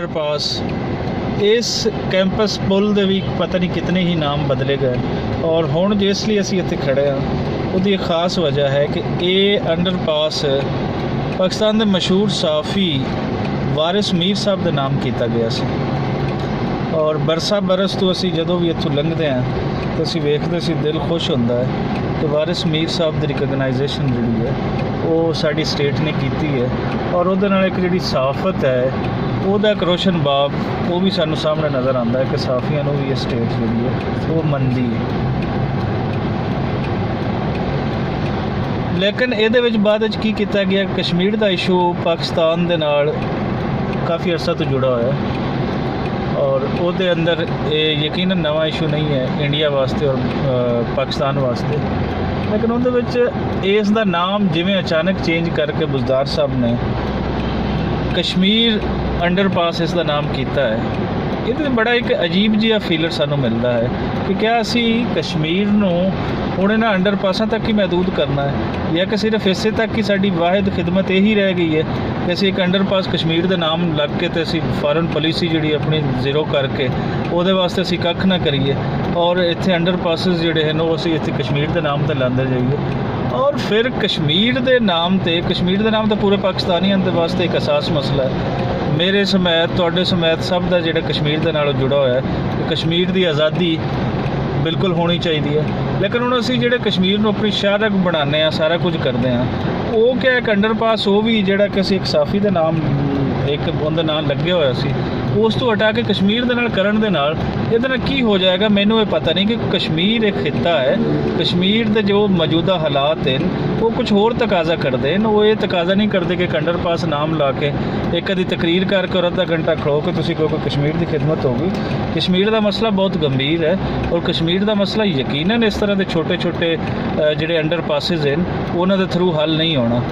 Underpass इस campus पुल ਦੇ ਵੀ ਪਤਾ ਨਹੀਂ ਕਿਤਨੇ ਹੀ ਨਾਮ ਬਦਲੇ ਗਏ ਔਰ ਹੁਣ ਜਿਸ ਲਈ ਅਸੀਂ ਇੱਥੇ ਖੜੇ ਹਾਂ ਉਹਦੀ ਇੱਕ ਖਾਸ ਵਜ੍ਹਾ ਹੈ ਕਿ ਇਹ ਅੰਡਰਪਾਸ ਪਾਕਿਸਤਾਨ ਦੇ ਮਸ਼ਹੂਰ ਸਾਫੀ ਵਾਰਿਸ ਮੀਰ ਸਾਹਿਬ ਦੇ ਨਾਮ ਕੀਤਾ ਗਿਆ ਸੀ। ਔਰ ਬਰਸਾ ਬਰਸ ਤੋਂ ਅਸੀਂ ਜਦੋਂ ਵੀ ਇੱਥੋਂ ਲੰਘਦੇ ਹਾਂ ਤਾਂ ਅਸੀਂ ਵੇਖਦੇ ਸੀ ਦਿਲ ਖੁਸ਼ ਹੁੰਦਾ ਹੈ ਕਿ ਵਾਰਿਸ ਮੀਰ ਸਾਹਿਬ ਦੀ ਰਿਕਗਨਾਈਜੇਸ਼ਨ ਜਿਹੜੀ ਹੈ ਉਹ ਸਾਡੀ ਸਟੇਟ ਨੇ ਕੀਤੀ ਹੈ ਔਰ ਉਹਦੇ ਨਾਲ ਇੱਕ ਜਿਹੜੀ ਸਾਫਤ ਹੈ ਉਹਦਾ ਇੱਕ ਰੋਸ਼ਨ ਬਾਬ ਉਹ ਵੀ ਸਾਨੂੰ ਸਾਹਮਣੇ ਨਜ਼ਰ ਆਉਂਦਾ ਹੈ ਕਿ ਸਾਫੀਆਂ ਨੂੰ ਵੀ ਇਹ ਸਟੇਟ ਜਿਹੜੀ ਹੈ ਉਹ ਮੰਨਦੀ ਹੈ। ਲੇਕਿਨ ਇਹਦੇ ਵਿੱਚ ਬਾਅਦ ਵਿੱਚ ਕੀ ਕੀਤਾ ਗਿਆ, ਕਸ਼ਮੀਰ ਦਾ ਇਸ਼ੂ ਪਾਕਿਸਤਾਨ ਦੇ ਨਾਲ ਕਾਫੀ ਅਰਸਾ ਤੋਂ ਜੁੜਾ ਹੋਇਆ ਔਰ ਉਹਦੇ ਅੰਦਰ ਇਹ ਯਕੀਨਨ ਨਵਾਂ ਇਸ਼ੂ ਨਹੀਂ ਹੈ ਇੰਡੀਆ ਵਾਸਤੇ ਔਰ ਪਾਕਿਸਤਾਨ ਵਾਸਤੇ। ਲੇਕਿਨ ਉਹਦੇ ਵਿੱਚ ਇਸ ਦਾ ਨਾਮ ਜਿਵੇਂ ਅਚਾਨਕ ਚੇਂਜ ਕਰਕੇ ਬੁਜ਼ਦਾਰ ਸਾਹਿਬ ਨੇ ਕਸ਼ਮੀਰ ਅੰਡਰਪਾਸ ਇਸ ਦਾ ਨਾਮ ਕੀਤਾ ਹੈ, ਇਹਦੇ ਬੜਾ ਇੱਕ ਅਜੀਬ ਜਿਹਾ ਫੀਲਰ ਸਾਨੂੰ ਮਿਲਦਾ ਹੈ ਕਿ ਕਿਆ ਅਸੀਂ ਕਸ਼ਮੀਰ ਨੂੰ ਹੁਣ ਇਹਨਾਂ ਅੰਡਰਪਾਸਾਂ ਤੱਕ ਹੀ ਮਹਿਦੂਦ ਕਰਨਾ ਹੈ ਜਾਂ ਕਿ ਸਿਰਫ ਇਸੇ ਤੱਕ ਹੀ ਸਾਡੀ ਵਾਹਿਦ ਖਿਦਮਤ ਇਹੀ ਰਹਿ ਗਈ ਹੈ ਕਿ ਅਸੀਂ ਇੱਕ ਅੰਡਰਪਾਸ ਕਸ਼ਮੀਰ ਦੇ ਨਾਮ ਲੱਗ ਕੇ ਤੇ ਅਸੀਂ ਫਾਰਨ ਪਾਲਿਸੀ ਜਿਹੜੀ ਆਪਣੀ ਜ਼ੀਰੋ ਕਰਕੇ ਉਹਦੇ ਵਾਸਤੇ ਅਸੀਂ ਕੱਖ ਨਾ ਕਰੀਏ ਔਰ ਇੱਥੇ ਅੰਡਰਪਾਸਿਸ ਜਿਹੜੇ ਹਨ ਉਹ ਅਸੀਂ ਇੱਥੇ ਕਸ਼ਮੀਰ ਦੇ ਨਾਮ 'ਤੇ ਲਾਉਂਦੇ ਜਾਈਏ ਔਰ ਫਿਰ ਕਸ਼ਮੀਰ ਦੇ ਨਾਮ 'ਤੇ ਪੂਰੇ ਪਾਕਿਸਤਾਨੀਆਂ ਦੇ ਵਾਸਤੇ ਇੱਕ ਅਸਾਸ ਮਸਲਾ ਹੈ। ਮੇਰੇ ਸਮੇਤ ਤੁਹਾਡੇ ਸਮੇਤ ਸਭ ਦਾ ਜਿਹੜਾ ਕਸ਼ਮੀਰ ਦੇ ਨਾਲ ਜੁੜਾ ਹੋਇਆ ਹੈ ਕਿ ਕਸ਼ਮੀਰ ਦੀ ਆਜ਼ਾਦੀ ਬਿਲਕੁਲ ਹੋਣੀ ਚਾਹੀਦੀ ਹੈ। ਲੇਕਿਨ ਹੁਣ ਅਸੀਂ ਜਿਹੜੇ ਕਸ਼ਮੀਰ ਨੂੰ ਆਪਣੀ ਸ਼ਾਹਰਗ ਬਣਾਉਂਦੇ ਹਾਂ, ਸਾਰਾ ਕੁਝ ਕਰਦੇ ਹਾਂ, ਉਹ ਕਿਆ ਇੱਕ ਅੰਡਰਪਾਸ ਉਹ ਵੀ ਜਿਹੜਾ ਕਿ ਅਸੀਂ ਇੱਕ ਸਾਫੀ ਦੇ ਨਾਮ ਇੱਕ ਉਹਦੇ ਨਾਲ ਲੱਗਿਆ ਹੋਇਆ ਸੀ ਉਸ ਤੋਂ ਹਟਾ ਕੇ ਕਸ਼ਮੀਰ ਦੇ ਨਾਲ ਕਰਨ ਦੇ ਨਾਲ ਇਹਦੇ ਨਾਲ ਕੀ ਹੋ ਜਾਏਗਾ ਮੈਨੂੰ ਇਹ ਪਤਾ ਨਹੀਂ ਕਿ ਕਸ਼ਮੀਰ ਇੱਕ ਖਿੱਤਾ ਹੈ, ਕਸ਼ਮੀਰ ਦੇ ਜੋ ਮੌਜੂਦਾ ਹਾਲਾਤ ਹਨ ਉਹ ਕੁਝ ਹੋਰ ਤਕਾਜ਼ਾ ਕਰਦੇ ਹਨ। ਉਹ ਇਹ ਤਕਾਜ਼ਾ ਨਹੀਂ ਕਰਦੇ ਕਿ ਅੰਡਰਪਾਸ ਨਾਮ ਲਾ ਕੇ ਇੱਕ ਅੱਧੀ ਤਕਰੀਰ ਕਰਕੇ ਔਰ ਅੱਧਾ ਘੰਟਾ ਖੜੋ ਕੇ ਤੁਸੀਂ ਕਹੋ ਕਸ਼ਮੀਰ ਦੀ ਖਿਦਮਤ ਹੋਗੀ। ਕਸ਼ਮੀਰ ਦਾ ਮਸਲਾ ਬਹੁਤ ਗੰਭੀਰ ਹੈ ਔਰ ਕਸ਼ਮੀਰ ਦਾ ਮਸਲਾ ਯਕੀਨਨ ਇਸ ਤਰ੍ਹਾਂ ਦੇ ਛੋਟੇ ਛੋਟੇ ਜਿਹੜੇ ਅੰਡਰਪਾਸਿਸ ਹਨ ਉਹਨਾਂ ਦੇ ਥਰੂ ਹੱਲ ਨਹੀਂ ਹੋਣਾ।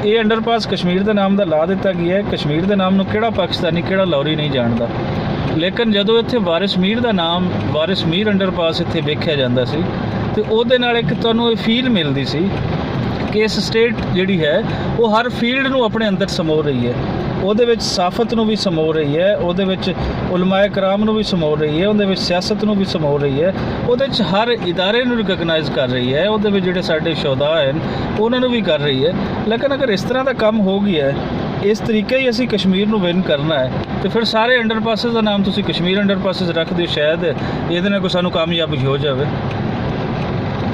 ਇਹ ਅੰਡਰਪਾਸ ਕਸ਼ਮੀਰ ਦੇ ਨਾਮ ਦਾ ਲਾ ਦਿੱਤਾ ਗਿਆ ਹੈ। ਕਸ਼ਮੀਰ ਦੇ ਨਾਮ ਨੂੰ ਕਿਹੜਾ ਪਾਕਿਸਤਾਨੀ ਕਿਹੜਾ ਲਾਹੌਰੀ ਨਹੀਂ ਜਾਣਦਾ। ਲੇਕਿਨ ਜਦੋਂ ਇੱਥੇ ਵਾਰਿਸ ਮੀਰ ਦਾ ਨਾਮ ਵਾਰਿਸ ਮੀਰ ਅੰਡਰਪਾਸ ਇੱਥੇ ਵੇਖਿਆ ਜਾਂਦਾ ਸੀ ਤੇ ਉਹਦੇ ਨਾਲ ਇੱਕ ਤੁਹਾਨੂੰ ਇਹ ਫੀਲ ਮਿਲਦੀ ਸੀ ਕਿ ਇਸ ਸਟੇਟ ਜਿਹੜੀ ਹੈ ਉਹ ਹਰ ਫੀਲਡ ਨੂੰ ਆਪਣੇ ਅੰਦਰ ਸਮੋ ਰਹੀ ਹੈ। ਉਹਦੇ ਵਿੱਚ ਸਾਫਤ ਨੂੰ ਵੀ ਸਮੋ ਰਹੀ ਹੈ, ਉਹਦੇ ਵਿੱਚ ਉਲਮਾਏ ਕਰਾਮ ਨੂੰ ਵੀ ਸਮੋ ਰਹੀ ਹੈ, ਉਹਦੇ ਵਿੱਚ ਸਿਆਸਤ ਨੂੰ ਵੀ ਸਮੋ ਰਹੀ ਹੈ, ਉਹਦੇ ਵਿੱਚ ਹਰ ਇਦਾਰੇ ਨੂੰ ਰਿਕਗਨਾਈਜ਼ ਕਰ ਰਹੀ ਹੈ, ਉਹਦੇ ਵਿੱਚ ਜਿਹੜੇ ਸਾਡੇ ਸ਼ੋਧਾ ਹਨ ਉਹਨਾਂ ਨੂੰ ਵੀ ਕਰ ਰਹੀ ਹੈ। ਲੇਕਿਨ ਅਗਰ ਇਸ ਤਰ੍ਹਾਂ ਦਾ ਕੰਮ ਹੋ ਗਿਆ ਹੈ, ਇਸ ਤਰੀਕੇ ਹੀ ਅਸੀਂ ਕਸ਼ਮੀਰ ਨੂੰ ਵਿਨ ਕਰਨਾ ਹੈ ਤੇ ਫਿਰ ਸਾਰੇ ਅੰਡਰਪਾਸਿਸ ਦਾ ਨਾਮ ਤੁਸੀਂ ਕਸ਼ਮੀਰ ਅੰਡਰਪਾਸਿਸ ਰੱਖ ਦਿਓ, ਸ਼ਾਇਦ ਇਹਦੇ ਨਾਲ ਕੋਈ ਸਾਨੂੰ ਕਾਮਯਾਬੀ ਹੋ ਜਾਵੇ।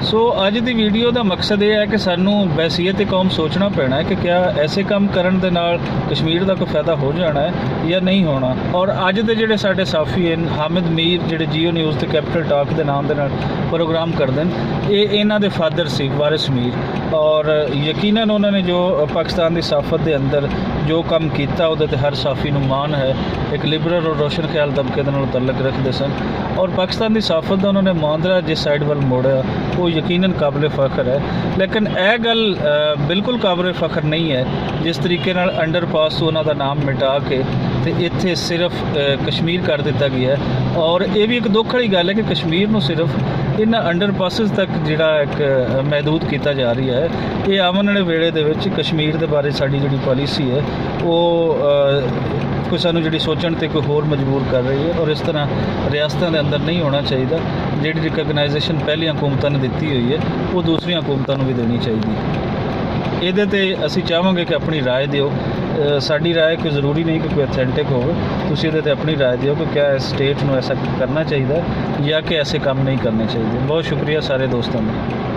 ਸੋ ਅੱਜ ਦੀ ਵੀਡੀਓ ਦਾ ਮਕਸਦ ਇਹ ਹੈ ਕਿ ਸਾਨੂੰ ਬਹਿਸੀਅਤ ਕੌਮ ਸੋਚਣਾ ਪੈਣਾ ਹੈ ਕਿ ਕਿਆ ਐਸੇ ਕੰਮ ਕਰਨ ਦੇ ਨਾਲ ਕਸ਼ਮੀਰ ਦਾ ਕੋਈ ਫਾਇਦਾ ਹੋ ਜਾਣਾ ਹੈ ਜਾਂ ਨਹੀਂ ਹੋਣਾ। ਔਰ ਅੱਜ ਦੇ ਜਿਹੜੇ ਸਾਡੇ ਸਾਫੀ ਹਨ ਹਾਮਿਦ ਮੀਰ ਜਿਹੜੇ ਜੀਓ ਨਿਊਜ਼ ਤੇ ਕੈਪੀਟਲ ਟਾਕ ਦੇ ਨਾਮ ਦੇ ਨਾਲ ਪ੍ਰੋਗਰਾਮ ਕਰਦੇ ਨੇ, ਇਹ ਇਹਨਾਂ ਦੇ ਫਾਦਰ ਸੀ ਵਾਰਿਸ ਮੀਰ ਔਰ ਯਕੀਨਨ ਉਹਨਾਂ ਨੇ ਜੋ ਪਾਕਿਸਤਾਨ ਦੀ ਸਾਫਤ ਦੇ ਅੰਦਰ ਜੋ ਕੰਮ ਕੀਤਾ ਉਹਦੇ ਤੇ ਹਰ ਸਾਫੀ ਨੂੰ ਮਾਣ ਹੈ। ਇੱਕ ਲਿਬਰਲ ਔਰ ਰੋਸ਼ਨ ਖਿਆਲ ਦਬਕੇ ਦੇ ਨਾਲ ਤਾਲੁਕ ਰੱਖਦੇ ਸਨ ਔਰ ਪਾਕਿਸਤਾਨ ਦੀ ਸਾਫਤ ਦਾ ਉਹਨਾਂ ਨੇ ਮੁਹਾਂਦਰਾ ਜਿਸ ਸਾਈਡ ਵੱਲ ਮੋੜਿਆ ਉਹ ਯਕੀਨਨ ਕਾਬਲੇ ਫਖਰ ਹੈ। ਲੇਕਿਨ ਇਹ ਗੱਲ ਬਿਲਕੁਲ ਕਾਬਲੇ ਫਖਰ ਨਹੀਂ ਹੈ ਜਿਸ ਤਰੀਕੇ ਨਾਲ ਅੰਡਰਪਾਸ ਤੋਂ ਉਹਨਾਂ ਦਾ ਨਾਮ ਮਿਟਾ ਕੇ ਤੇ ਇੱਥੇ ਸਿਰਫ ਕਸ਼ਮੀਰ ਕਰ ਦਿੱਤਾ ਗਿਆ ਹੈ। ਔਰ ਇਹ ਵੀ ਇੱਕ ਦੁੱਖ ਵਾਲੀ ਗੱਲ ਹੈ ਕਿ ਕਸ਼ਮੀਰ ਨੂੰ ਸਿਰਫ ਇਹਨਾਂ ਅੰਡਰਪਾਸਿਸ ਤੱਕ ਜਿਹੜਾ ਇੱਕ ਮਹਿਦੂਦ ਕੀਤਾ ਜਾ ਰਿਹਾ ਹੈ। ਇਹ ਆਉਣ ਵਾਲੇ ਵੇਲੇ ਦੇ ਵਿੱਚ ਕਸ਼ਮੀਰ ਦੇ ਬਾਰੇ ਸਾਡੀ ਜਿਹੜੀ ਪਾਲਿਸੀ ਹੈ ਉਹ ਕੋਈ ਸਾਨੂੰ ਜਿਹੜੀ ਸੋਚਣ ਤੇ ਕੋਈ ਹੋਰ ਮਜਬੂਰ ਕਰ ਰਹੀ ਹੈ ਔਰ ਇਸ ਤਰ੍ਹਾਂ ਰਿਆਸਤਾਂ ਦੇ ਅੰਦਰ ਨਹੀਂ ਹੋਣਾ ਚਾਹੀਦਾ। ਜਿਹੜੀ ਰਿਕਗਨਾਈਜੇਸ਼ਨ ਪਹਿਲੀਆਂ ਹਕੂਮਤਾਂ ਨੇ ਦਿੱਤੀ ਹੋਈ ਹੈ ਉਹ ਦੂਸਰੀਆਂ ਹਕੂਮਤਾਂ ਨੂੰ ਵੀ ਦੇਣੀ ਚਾਹੀਦੀ ਹੈ। ਇਹਦੇ ਤੇ ਅਸੀਂ ਚਾਹਾਂਗੇ ਕਿ ਆਪਣੀ ਰਾਏ ਦਿਓ। ਸਾਡੀ ਰਾਏ ਕੋਈ ਜ਼ਰੂਰੀ ਨਹੀਂ ਕਿ ਕੋਈ ਅਥੈਂਟਿਕ ਹੋਵੇ, ਤੁਸੀਂ ਇਹਦੇ ਤੇ ਆਪਣੀ ਰਾਏ ਦਿਓ ਕਿ ਕਿਆ ਇਸ ਸਟੇਟ ਨੂੰ ਐਸਾ ਕਰਨਾ ਚਾਹੀਦਾ ਜਾਂ ਕਿ ਐਸੇ ਕੰਮ ਨਹੀਂ ਕਰਨੇ ਚਾਹੀਦੇ। ਬਹੁਤ ਸ਼ੁਕਰੀਆ ਸਾਰੇ ਦੋਸਤਾਂ ਦਾ।